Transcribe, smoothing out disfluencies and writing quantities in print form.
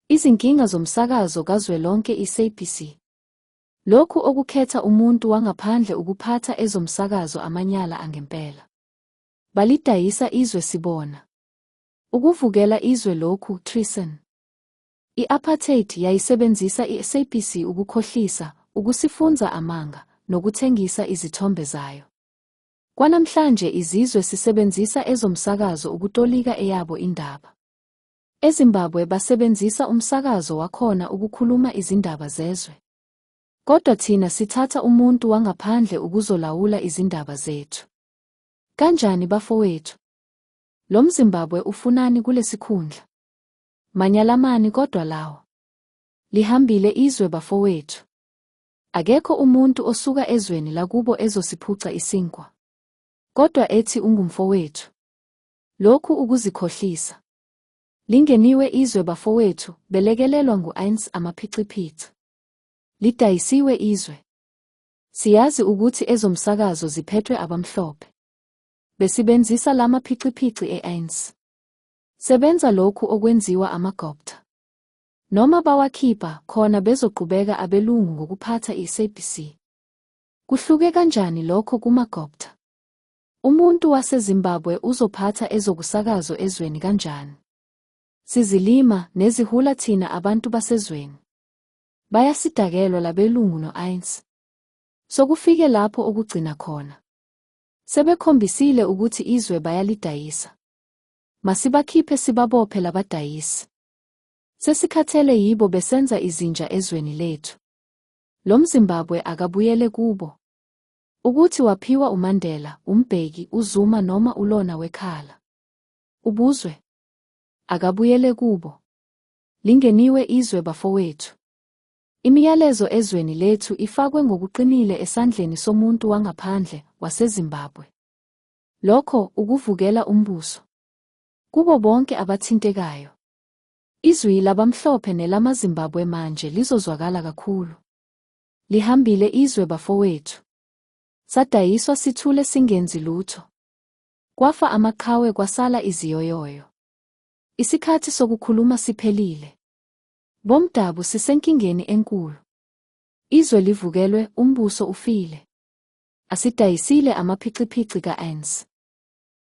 Izinkinga zomsakazo kazwelonke i-SABC. Lokhu okukhetha umuntu wangaphandle ukuphatha ezomsakazo amanyala angempela. Balidayisa izwe sibona. Ukuvukela izwe lokhu treason. I-apartheid yayisebenzisa i-SABC ukukhohlisa, ukusifunza amanga, nokuthengisa izithombe zayo. Kwanamhlanje izizwe sisebenzisa ezomsakazo ukutolika eyabo indaba. EZimbabwe basebenzisa umsakazo wakhona ukukhuluma izindaba zezwe. Kodwa thina sithatha umuntu wangaphandle ukuzolawula izindaba zethu. Kanjani bafowethu? Lo mZimbabwe ufunani kulesikhundla? Manyalamani kodwa lawo. Lihambile izwe bafowethu. Akekho umuntu osuka ezweni lakubo ezosiphuca isinkwa. Kodwa ethi ungumfowethu. Lokhu ukuzikhohlisa. Lingeniwe izwe bafowethu, belekelelwa ngu-Eins amaphiciphici. Lidayisiwe izwe. Siyazi ukuthi ezomsakazo ziphethwe abamhlophe. Besibenzisa lamaphiciphici e-Eins. Sebenza lokhu okwenziwa amagupta. Noma bawakhipha khona bezoqhubeka abelungu ngokuphatha i-SABC. Kuhluke kanjani lokho kumagupta? Umuntu waseZimbabwe uzophatha ezokusakazo ezweni kanjani? Sizilima nezihula thina abantu basezweni. Bayasidakelwa labelungu no-Eins. Sokufike lapho okugcina khona. Sebekhombisile ukuthi izwe bayalidayisa. Masibakhiphe sibabophe labadayisi. Sesikhathele yibo besenza izinja ezweni lethu. Lo mZimbabwe akabuyele kubo. Ukuthi waphiwa uMandela, uMbeki, uZuma noma uLona wekhala. Ubuzwe. Akabuyele kubo. Lingeniwe izwe bafowethu. Imiyalezo ezweni lethu ifakwe ngokuqinile esandleni somuntu wangaphandle waseZimbabwe. Lokho ukuvukela umbuso. Kubo bonke abathintekayo. Izwi labamhlophe nelamaZimbabwe manje lizozwakala kakhulu. Lihambile izwe bafowethu. Sadayiswa sithule singenzi lutho. Kwafa amaqhawe kwasala iziyoyoyo. Isikhathi sokukhuluma siphelile. Bomdabu sisenkingeni enkulu. Izwe livukelwe, umbuso ufile. Asidayisile amaphiciphici ka-Eins.